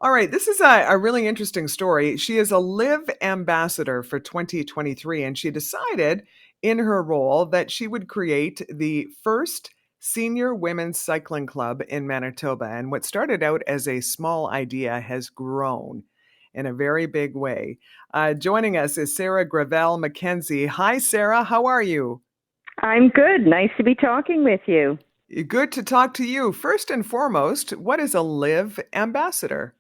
All right, this is a really interesting story. She is a Live ambassador for 2023, and she decided in her role that she would create the first senior women's cycling club in Manitoba. And what started out as a small idea has grown in a very big way. Joining us is Sarah Gravelle-MacKenzie. Hi, Sarah. How are you? I'm good. Nice to be talking with you. Good to talk to you. First and foremost, what is a Live ambassador?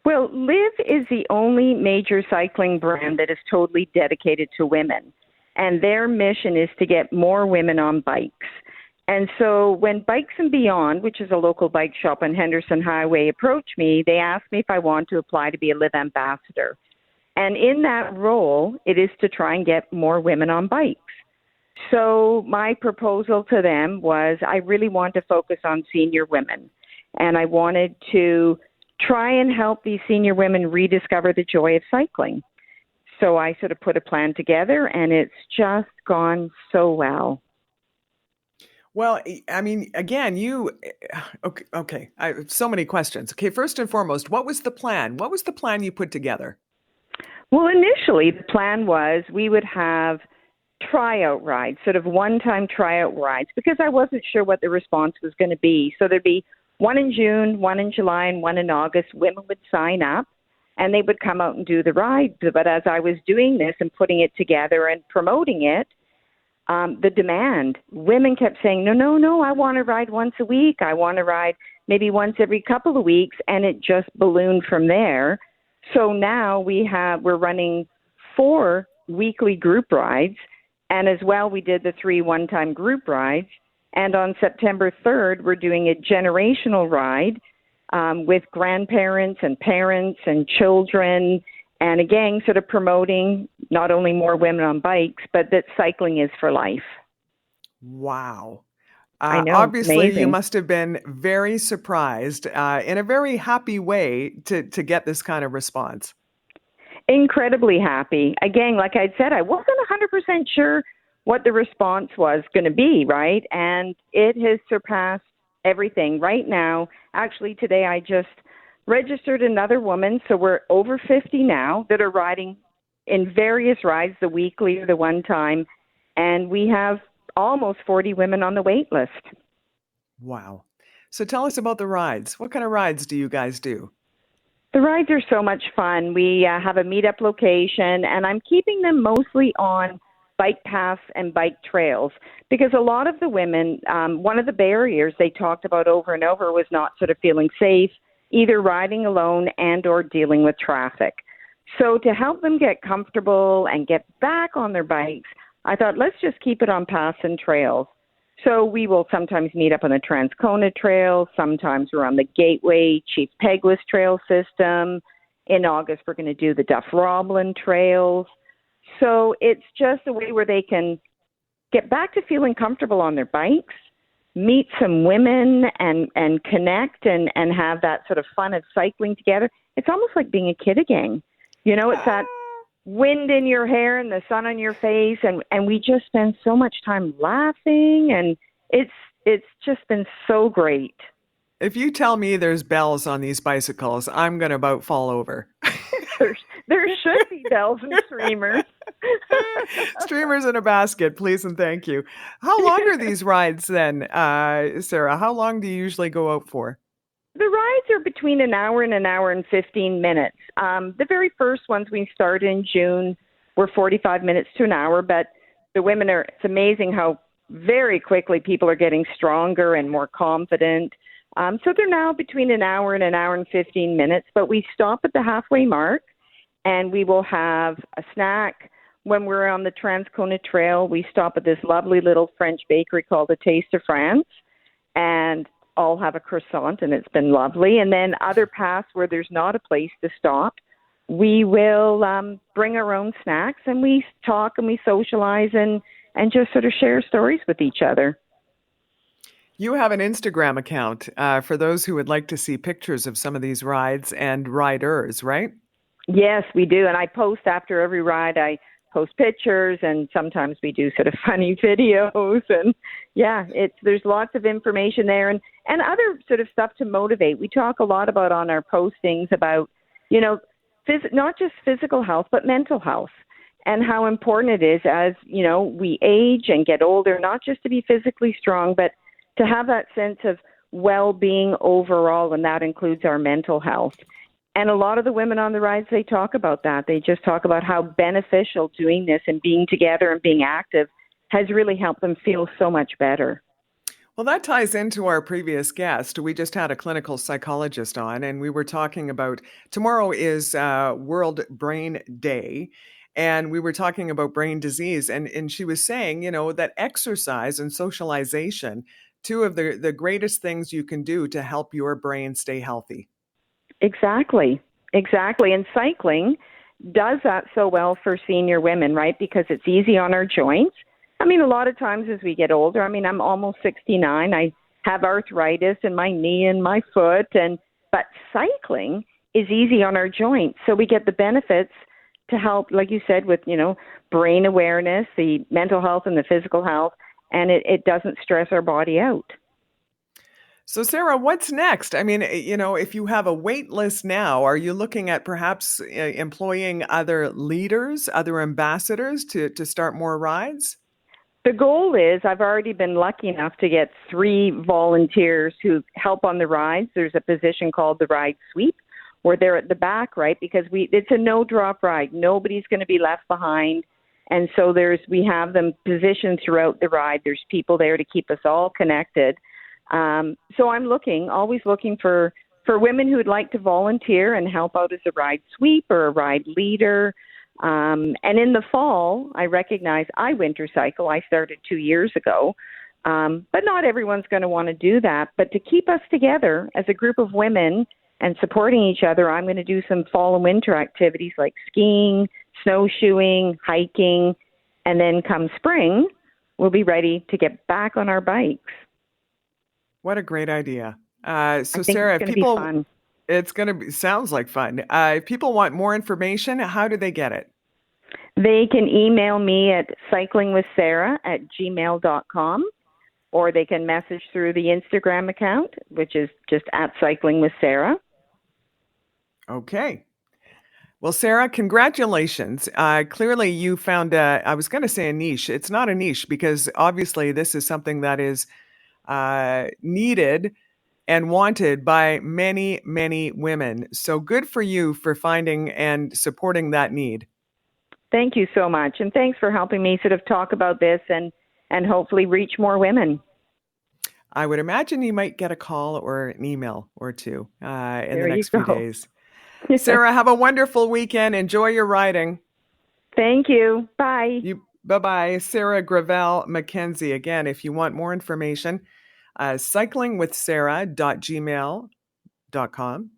Well, Liv is the only major cycling brand that is totally dedicated to women. And their mission is to get more women on bikes. And so when Bikes and Beyond, which is a local bike shop on Henderson Highway, approached me, they asked me if I want to apply to be a Live ambassador. And in that role, it is to try and get more women on bikes. So my proposal to them was I really want to focus on senior women. And I wanted to try and help these senior women rediscover the joy of cycling. So I sort of put a plan together, and it's just gone so well. Well, I mean, again, okay. I have so many questions. Okay, first and foremost, what was the plan? What was the plan you put together? Well, initially, the plan was we would have tryout rides, sort of one-time tryout rides, because I wasn't sure what the response was going to be. So there'd be one in June, one in July, and one in August. Women would sign up, and they would come out and do the ride. But as I was doing this and putting it together and promoting it, the demand, women kept saying, no, no, no, I want to ride once a week. I want to ride maybe once every couple of weeks. And it just ballooned from there. So now we're running 4 weekly group rides. And as well, we did the 3 one-time group rides. And on September 3rd, we're doing a generational ride with grandparents and parents and children. And again, sort of promoting not only more women on bikes, but that cycling is for life. Wow. I know, it's Obviously, you amazing. must have been very surprised in a very happy way to get this kind of response. Incredibly happy. Again, like I said, I wasn't 100% sure what the response was going to be, right? And it has surpassed everything. Right now, actually today I just registered another woman, so we're over 50 now that are riding in various rides, the weekly or the one time, and we have almost 40 women on the wait list. Wow. So tell us about the rides. What kind of rides do you guys do? The rides are so much fun. We have a meetup location, and I'm keeping them mostly on bike paths and bike trails because a lot of the women, one of the barriers they talked about over and over was not sort of feeling safe, either riding alone and or dealing with traffic. So to help them get comfortable and get back on their bikes, I thought let's just keep it on paths and trails. So we will sometimes meet up on the Transcona Trail. Sometimes we're on the Gateway Chief Peguis Trail system. In August, we're going to do the Duff Roblin Trails. So it's just a way where they can get back to feeling comfortable on their bikes, meet some women and connect and have that sort of fun of cycling together. It's almost like being a kid again. You know, it's that wind in your hair and the sun on your face and we just spend so much time laughing and it's just been so great. If you tell me there's bells on these bicycles, I'm going to about fall over. There's, there should be bells and streamers. Streamers in a basket, please and thank you. How long are these rides then, Sarah? How long do you usually go out for? The rides are between an hour and 15 minutes. The very first ones we started in June were 45 minutes to an hour, but the women are, it's amazing how very quickly people are getting stronger and more confident. So they're now between an hour and 15 minutes, but we stop at the halfway mark and we will have a snack. When we're on the Transcona Trail, we stop at this lovely little French bakery called the Taste of France and all have a croissant, and it's been lovely. And then other paths where there's not a place to stop, we will bring our own snacks and we talk and we socialize and just sort of share stories with each other. You have an Instagram account for those who would like to see pictures of some of these rides and riders, right? Yes, we do. And I post after every ride. I post pictures and sometimes we do sort of funny videos. And Yeah, there's lots of information there, and other sort of stuff to motivate. We talk a lot about on our postings about, you know, not just physical health but mental health, and how important it is as, you know, we age and get older, not just to be physically strong, but to have that sense of well-being overall, and that includes our mental health. And a lot of the women on the rides, they talk about that. They just talk about how beneficial doing this and being together and being active has really helped them feel so much better. Well, that ties into our previous guest. We just had a clinical psychologist on, and we were talking about tomorrow is World Brain Day. And we were talking about brain disease. And she was saying, you know, that exercise and socialization, two of the greatest things you can do to help your brain stay healthy. Exactly. Exactly. And cycling does that so well for senior women, right? Because it's easy on our joints. I mean, a lot of times as we get older, I mean, I'm almost 69. I have arthritis in my knee and my foot, but cycling is easy on our joints. So we get the benefits to help, like you said, with, you know, brain awareness, the mental health and the physical health, and it doesn't stress our body out. So, Sarah, what's next? I mean, you know, if you have a wait list now, are you looking at perhaps employing other leaders, other ambassadors to start more rides? The goal is, I've already been lucky enough to get 3 volunteers who help on the rides. There's a position called the ride sweep, where they're at the back, right? Because it's a no drop ride. Nobody's going to be left behind. And so we have them positioned throughout the ride. There's people there to keep us all connected. So I'm always looking for women who would like to volunteer and help out as a ride sweep or a ride leader. And in the fall, I recognize I winter cycle. I started 2 years ago. But not everyone's going to want to do that. But to keep us together as a group of women and supporting each other, I'm going to do some fall and winter activities like skiing, snowshoeing, hiking, and then come spring, we'll be ready to get back on our bikes. What a great idea. So, I think Sarah, it's if going to be people, fun. it's going to be, sounds like fun. If people want more information, how do they get it? They can email me at cyclingwithsarah@gmail.com, or they can message through the Instagram account, which is just at cyclingwithsarah. Okay. Well, Sarah, congratulations. Clearly, you found, I was going to say a niche. It's not a niche because obviously this is something that is needed and wanted by many, many women. So good for you for finding and supporting that need. Thank you so much. And thanks for helping me sort of talk about this and hopefully reach more women. I would imagine you might get a call or an email or two in There the you next few go. days. Sarah, have a wonderful weekend. Enjoy your riding. Thank you. Bye. Bye-bye. Sarah Gravelle-MacKenzie. Again, if you want more information, cyclingwithsarah.gmail.com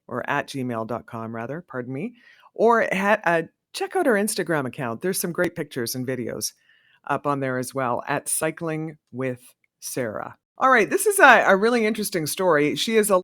or at gmail.com rather, pardon me, or check out our Instagram account. There's some great pictures and videos up on there as well at Cycling with Sarah. All right, this is a really interesting story. She is a